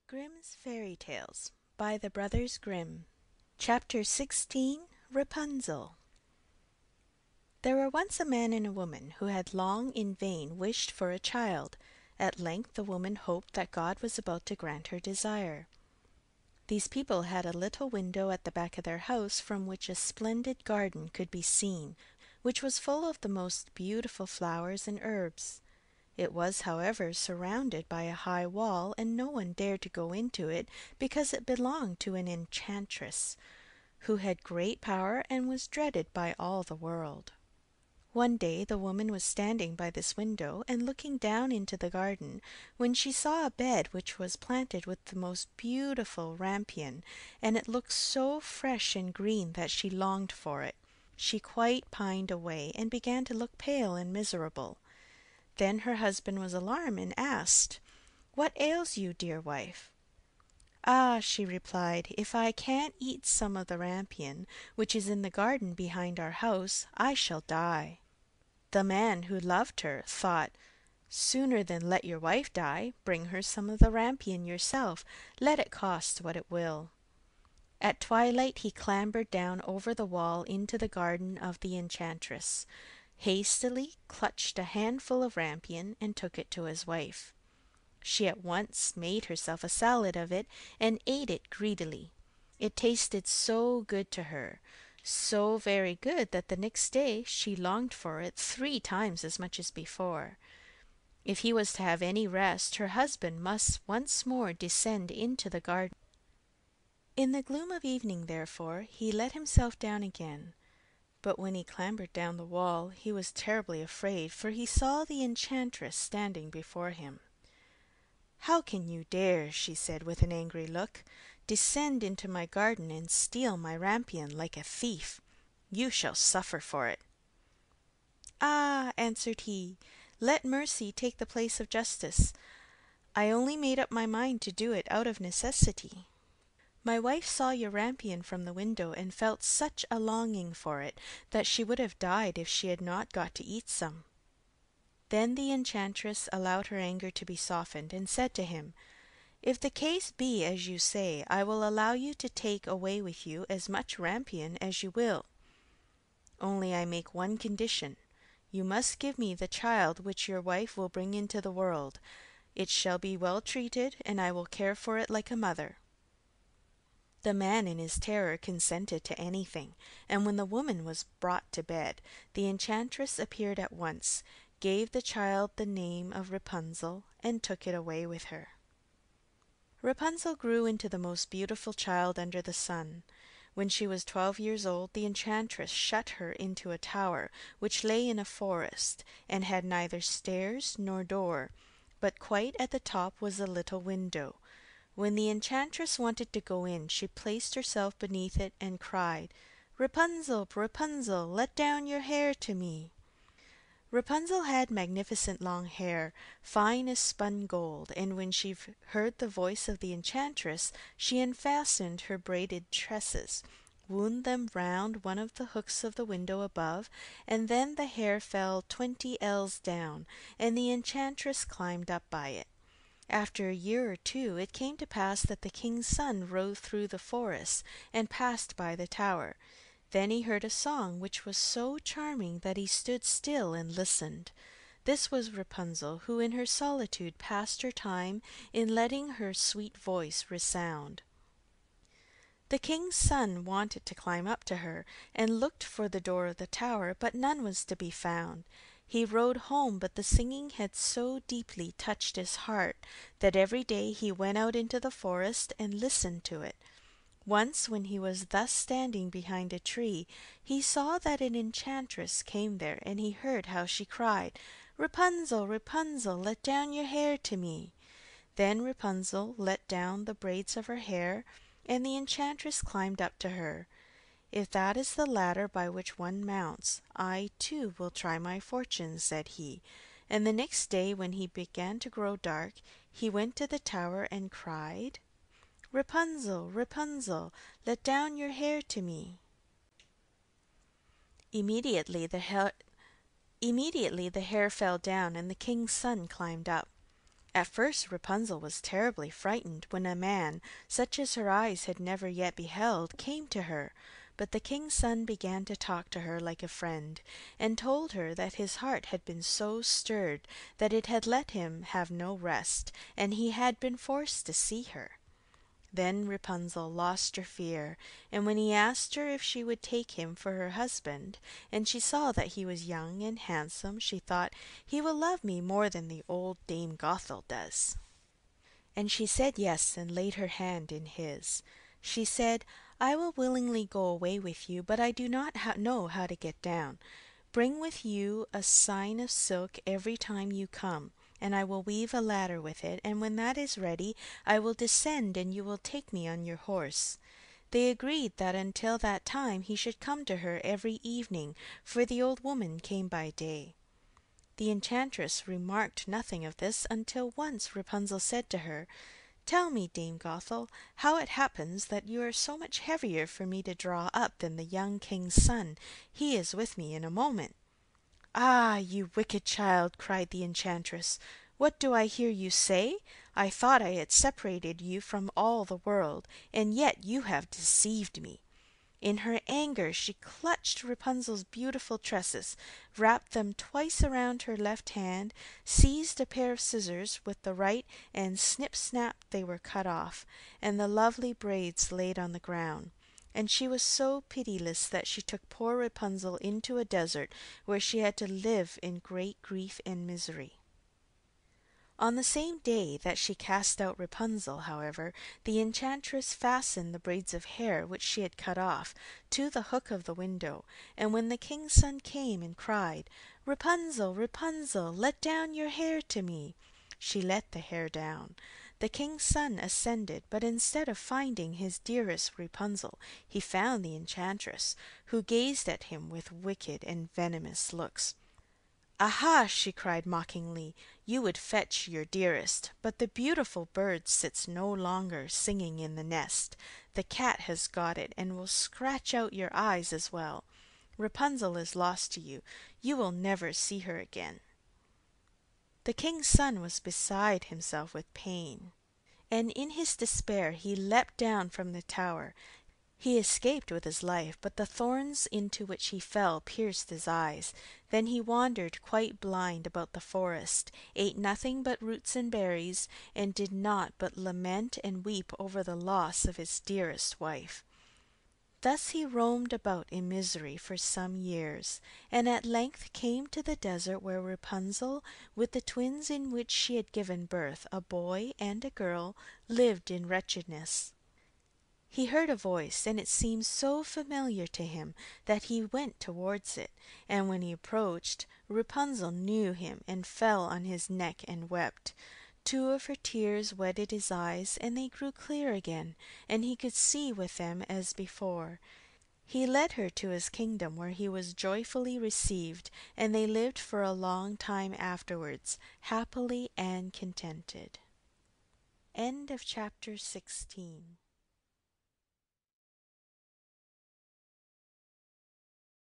Grimm's Fairy Tales by the Brothers Grimm. Chapter 16. Rapunzel. There were once a man and a woman who had long in vain wished for a child. At length the woman hoped that God was about to grant her desire. These people had a little window at the back of their house from which a splendid garden could be seen, which was full of the most beautiful flowers and herbs. It was, however, surrounded by a high wall, and no one dared to go into it because it belonged to an enchantress, who had great power and was dreaded by all the world. One day the woman was standing by this window and looking down into the garden, when she saw a bed which was planted with the most beautiful rampion, and it looked so fresh and green that she longed for it. She quite pined away, and began to look pale and miserable. Then her husband was alarmed and asked, "What ails you, dear wife?" "Ah," she replied, "if I can't eat some of the rampion which is in the garden behind our house, I shall die." The man, who loved her, thought, "Sooner than let your wife die, bring her some of the rampion yourself, let it cost what it will." At twilight he clambered down over the wall into the garden of the enchantress, hastily clutched a handful of rampion, and took it to his wife. She at once made herself a salad of it, and ate it greedily. It tasted so good to her, so very good, that the next day she longed for it 3 times as much as before. If he was to have any rest, her husband must once more descend into the garden. In the gloom of evening, therefore, he let himself down again. But when he clambered down the wall, he was terribly afraid, for he saw the enchantress standing before him. "How can you dare," she said with an angry look, "descend into my garden and steal my rampion like a thief? You shall suffer for it." "Ah," answered he, "let mercy take the place of justice. I only made up my mind to do it out of necessity. My wife saw your rampion from the window, and felt such a longing for it that she would have died if she had not got to eat some." Then the enchantress allowed her anger to be softened, and said to him, "If the case be as you say, I will allow you to take away with you as much rampion as you will. Only I make one condition. You must give me the child which your wife will bring into the world. It shall be well treated, and I will care for it like a mother." The man in his terror consented to anything, and when the woman was brought to bed, the enchantress appeared at once, gave the child the name of Rapunzel, and took it away with her. Rapunzel grew into the most beautiful child under the sun. When she was 12 years old, the enchantress shut her into a tower which lay in a forest, and had neither stairs nor door, but quite at the top was a little window. When the enchantress wanted to go in, she placed herself beneath it and cried, "Rapunzel, Rapunzel, let down your hair to me." Rapunzel had magnificent long hair, fine as spun gold, and when she heard the voice of the enchantress, she unfastened her braided tresses, wound them round one of the hooks of the window above, and then the hair fell 20 ells down, and the enchantress climbed up by it. After a year or two, it came to pass that the king's son rode through the forest and passed by the tower. Then he heard a song which was so charming that he stood still and listened. This was Rapunzel, who in her solitude passed her time in letting her sweet voice resound. The king's son wanted to climb up to her, and looked for the door of the tower, but none was to be found. He rode home, but the singing had so deeply touched his heart that every day he went out into the forest and listened to it. Once, when he was thus standing behind a tree, he saw that an enchantress came there, and he heard how she cried, "Rapunzel, Rapunzel, let down your hair to me." Then Rapunzel let down the braids of her hair, and the enchantress climbed up to her. "If that is the ladder by which one mounts, I too will try my fortune," said he, and the next day, when he began to grow dark, he went to the tower and cried, "Rapunzel, Rapunzel, let down your hair to me." Immediately the hair fell down, and the king's son climbed up. At first Rapunzel was terribly frightened when a man, such as her eyes had never yet beheld, came to her, but the king's son began to talk to her like a friend, and told her that his heart had been so stirred that it had let him have no rest, and he had been forced to see her. Then Rapunzel lost her fear, and when he asked her if she would take him for her husband, and she saw that he was young and handsome, she thought, "He will love me more than the old Dame Gothel does." And she said yes, and laid her hand in his. She said, "I will willingly go away with you, but I do not know how to get down. Bring with you a sign of silk every time you come, and I will weave a ladder with it, and when that is ready I will descend and you will take me on your horse." They agreed that until that time he should come to her every evening, for the old woman came by day. The enchantress remarked nothing of this until once Rapunzel said to her, "Tell me, Dame Gothel, how it happens that you are so much heavier for me to draw up than the young king's son. He is with me in a moment." "Ah, you wicked child!" cried the enchantress. "What do I hear you say? I thought I had separated you from all the world, and yet you have deceived me." In her anger she clutched Rapunzel's beautiful tresses, wrapped them twice around her left hand, seized a pair of scissors with the right, and snip snap they were cut off, and the lovely braids laid on the ground. And she was so pitiless that she took poor Rapunzel into a desert, where she had to live in great grief and misery. On the same day that she cast out Rapunzel, however, the enchantress fastened the braids of hair which she had cut off to the hook of the window, and when the king's son came and cried, "Rapunzel, Rapunzel, let down your hair to me," she let the hair down. The king's son ascended, but instead of finding his dearest Rapunzel, he found the enchantress, who gazed at him with wicked and venomous looks. "Aha!" she cried mockingly, "you would fetch your dearest, but the beautiful bird sits no longer singing in the nest. The cat has got it, and will scratch out your eyes as well. Rapunzel is lost to you. You will never see her again." The king's son was beside himself with pain, and in his despair he leapt down from the tower. He escaped with his life, but the thorns into which he fell pierced his eyes. Then he wandered quite blind about the forest, ate nothing but roots and berries, and did naught but lament and weep over the loss of his dearest wife. Thus he roamed about in misery for some years, and at length came to the desert where Rapunzel, with the twins in which she had given birth, a boy and a girl, lived in wretchedness. He heard a voice, and it seemed so familiar to him that he went towards it, and when he approached, Rapunzel knew him and fell on his neck and wept. Two of her tears wetted his eyes, and they grew clear again, and he could see with them as before. He led her to his kingdom, where he was joyfully received, and they lived for a long time afterwards, happily and contented. End of chapter 16.